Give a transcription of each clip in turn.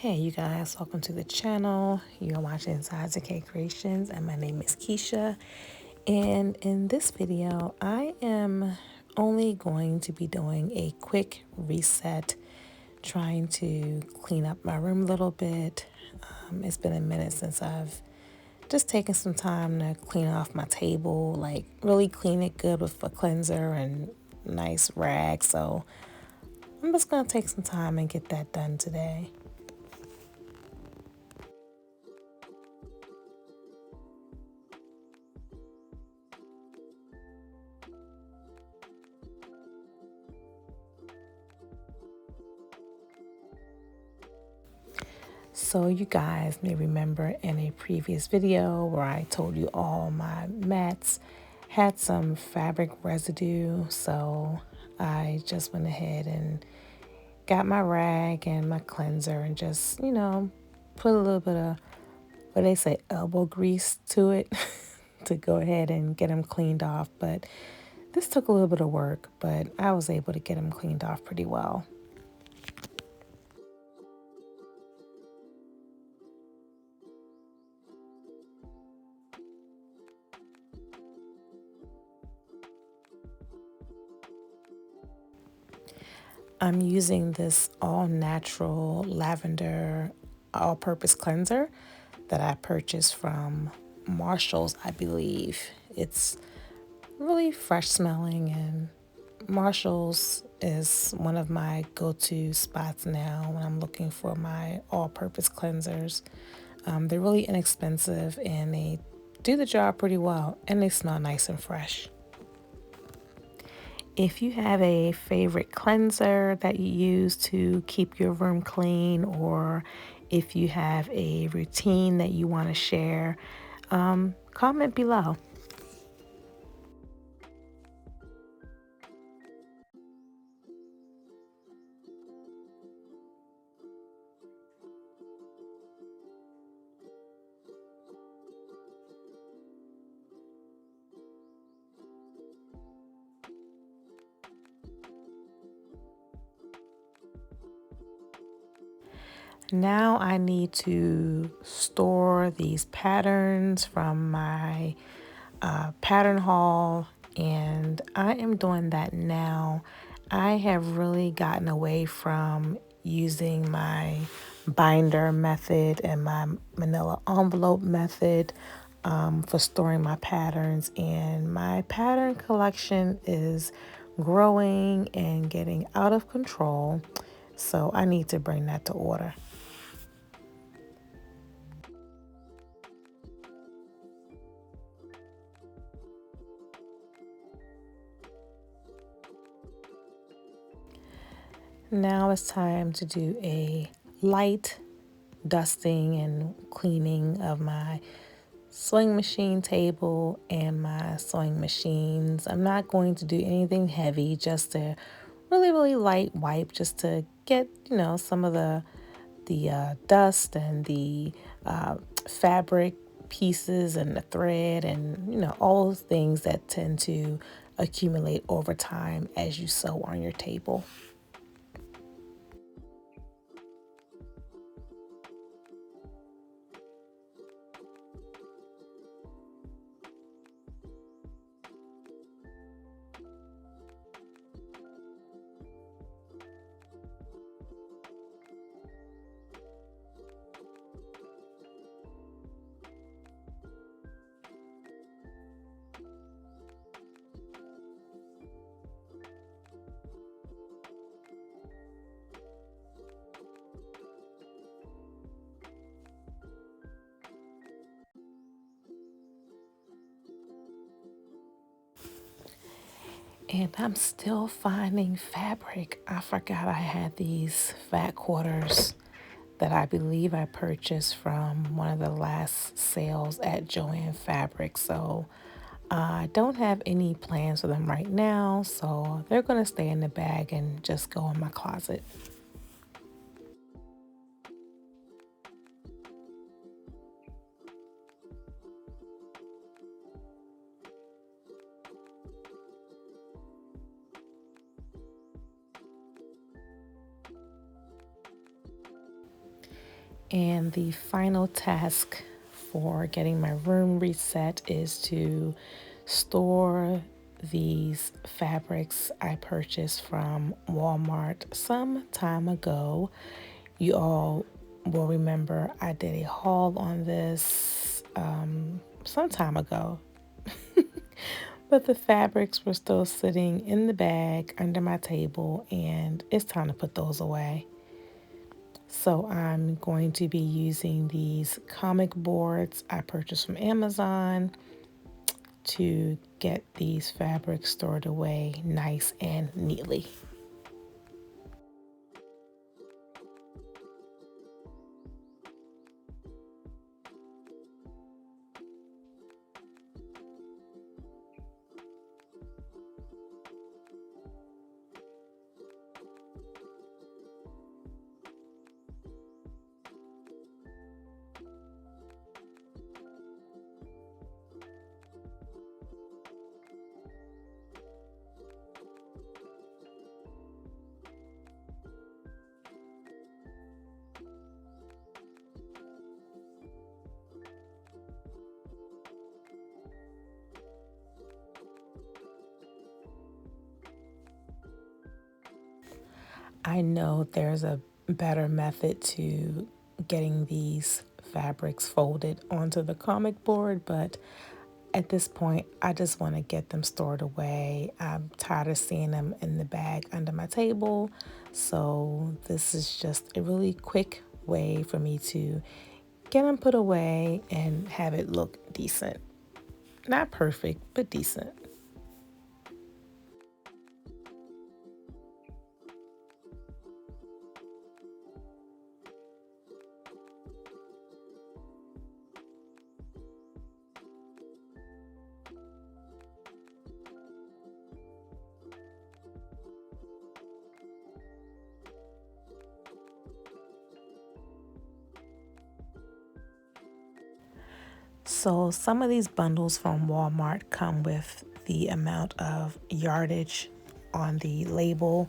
Hey you guys, welcome to the channel. You're watching Inside K Creations and my name is Keisha. And in this video, I am only going to be doing a quick reset, trying to clean up my room a little bit. It's been a minute since I've just taken some time to clean off my table, like really clean it good with a cleanser and nice rag. So I'm just gonna take some time and get that done today. So you guys may remember in a previous video where I told you all my mats had some fabric residue. So I just went ahead and got my rag and my cleanser and just, put a little bit of what they say elbow grease to it to go ahead and get them cleaned off. But this took a little bit of work, but I was able to get them cleaned off pretty well. I'm using this all natural lavender all purpose cleanser that I purchased from Marshall's, I believe. It's really fresh smelling, and Marshall's is one of my go-to spots now when I'm looking for my all purpose cleansers. They're really inexpensive and they do the job pretty well, and they smell nice and fresh. If you have a favorite cleanser that you use to keep your room clean, or if you have a routine that you want to share, comment below. Now I need to store these patterns from my pattern haul, and I am doing that now. I have really gotten away from using my binder method and my manila envelope method for storing my patterns, and my pattern collection is growing and getting out of control, so I need to bring that to order. Now it's time to do a light dusting and cleaning of my sewing machine table and my sewing machines. I'm not going to do anything heavy, just a really light wipe, just to get, some of the dust and the fabric pieces and the thread and, all those things that tend to accumulate over time as you sew on your table. And I'm still finding fabric. I forgot I had these fat quarters that I believe I purchased from one of the last sales at Joann Fabric. So I don't have any plans for them right now. So they're going to stay in the bag and just go in my closet. And the final task for getting my room reset is to store these fabrics I purchased from Walmart some time ago. You all will remember I did a haul on this some time ago, but the fabrics were still sitting in the bag under my table, and it's time to put those away. So I'm going to be using these comic boards I purchased from Amazon to get these fabrics stored away nice and neatly. I know there's a better method to getting these fabrics folded onto the comic board, but at this point, I just want to get them stored away. I'm tired of seeing them in the bag under my table. So, this is just a really quick way for me to get them put away and have it look decent. Not perfect, but decent. So, some of these bundles from Walmart come with the amount of yardage on the label,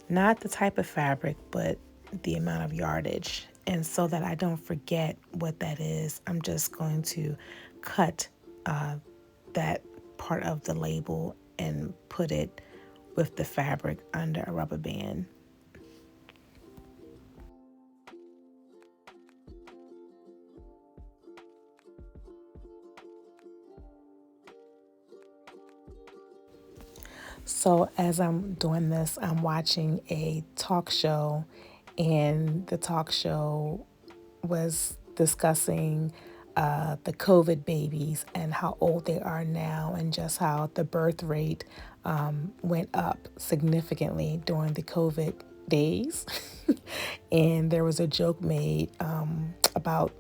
not the type of fabric, but the amount of yardage. And so that I don't forget what that is, I'm just going to cut that part of the label and put it with the fabric under a rubber band. So, as I'm doing this, I'm watching a talk show, and the talk show was discussing the COVID babies and how old they are now, and just how the birth rate went up significantly during the COVID days. And there was a joke made about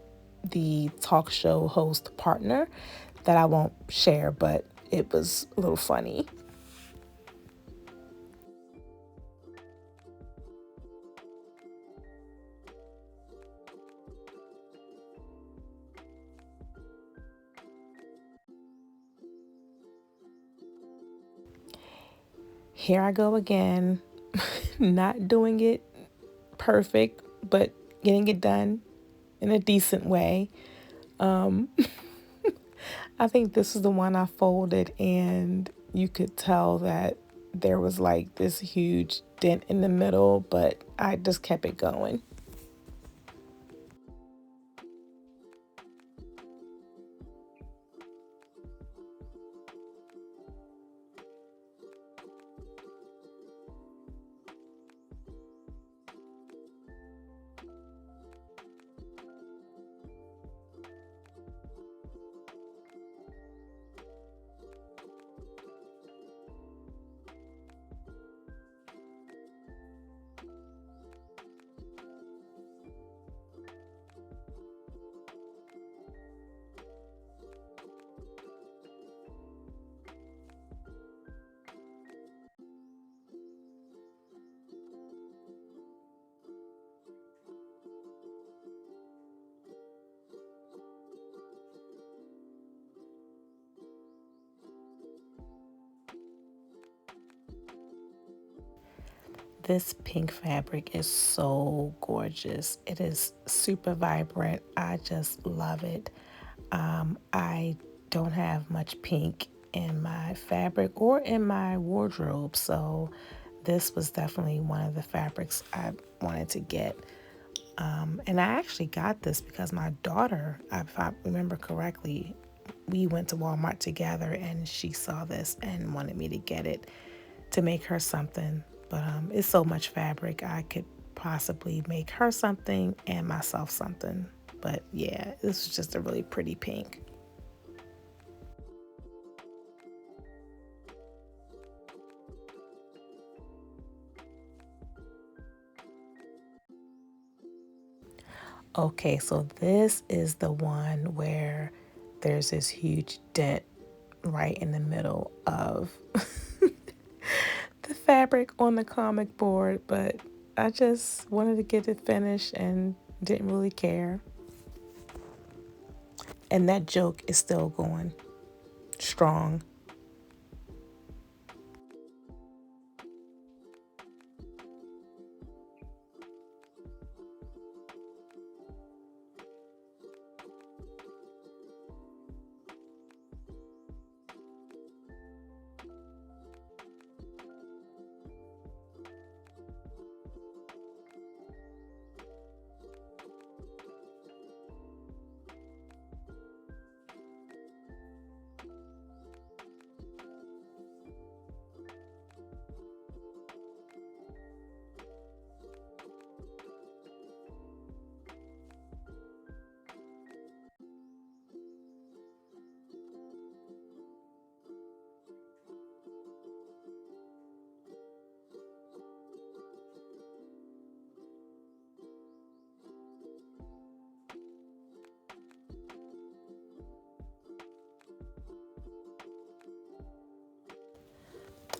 the talk show host partner that I won't share, but it was a little funny. Here I go again, not doing it perfect, but getting it done in a decent way. I think this is the one I folded, and you could tell that there was like this huge dent in the middle, but I just kept it going. this pink fabric is so gorgeous. It is super vibrant. I just love it. I don't have much pink in my fabric or in my wardrobe, so this was definitely one of the fabrics I wanted to get. And I actually got this because my daughter, if I remember correctly, we went to Walmart together and she saw this and wanted me to get it to make her something. But it's so much fabric, I could possibly make her something and myself something. But yeah, this was just a really pretty pink. Okay, so this is the one where there's this huge dent right in the middle of the fabric on the comic board, but I just wanted to get it finished and didn't really care. And that joke is still going strong.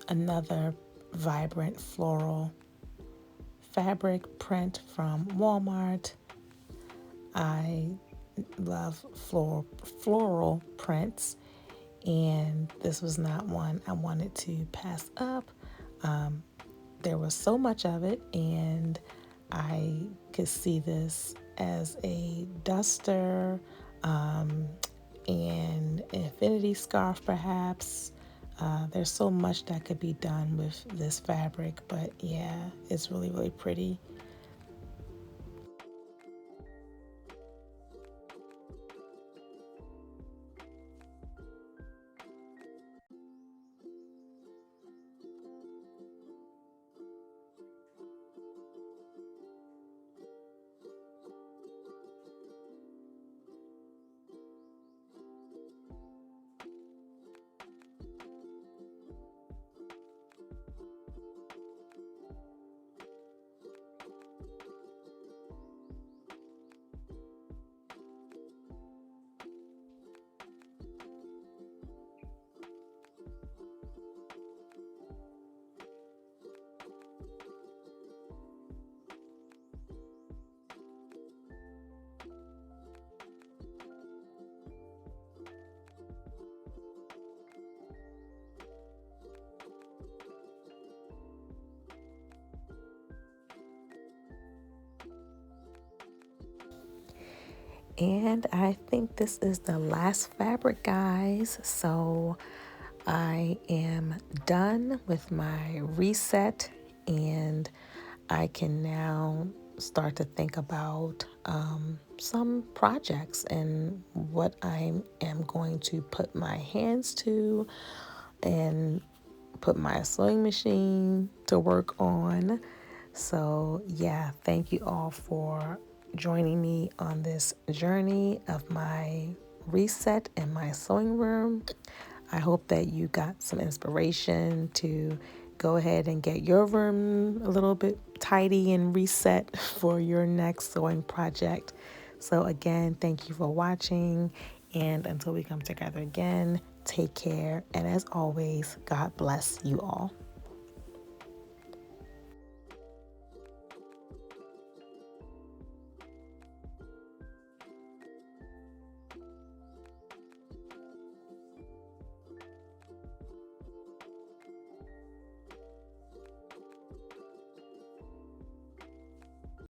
Another vibrant floral fabric print from Walmart. I love floral prints, and this was not one I wanted to pass up. There was so much of it, and I could see this as a duster, and an infinity scarf, perhaps. There's so much that could be done with this fabric, but yeah, it's really, really pretty. And I think this is the last fabric, guys. So I am done with my reset, and I can now start to think about some projects and what I am going to put my hands to and put my sewing machine to work on. So, yeah, thank you all for joining me on this journey of my reset in my sewing room. I hope that you got some inspiration to go ahead and get your room a little bit tidy and reset for your next sewing project. So, again, thank you for watching. And until we come together again, take care. And as always, God bless you all.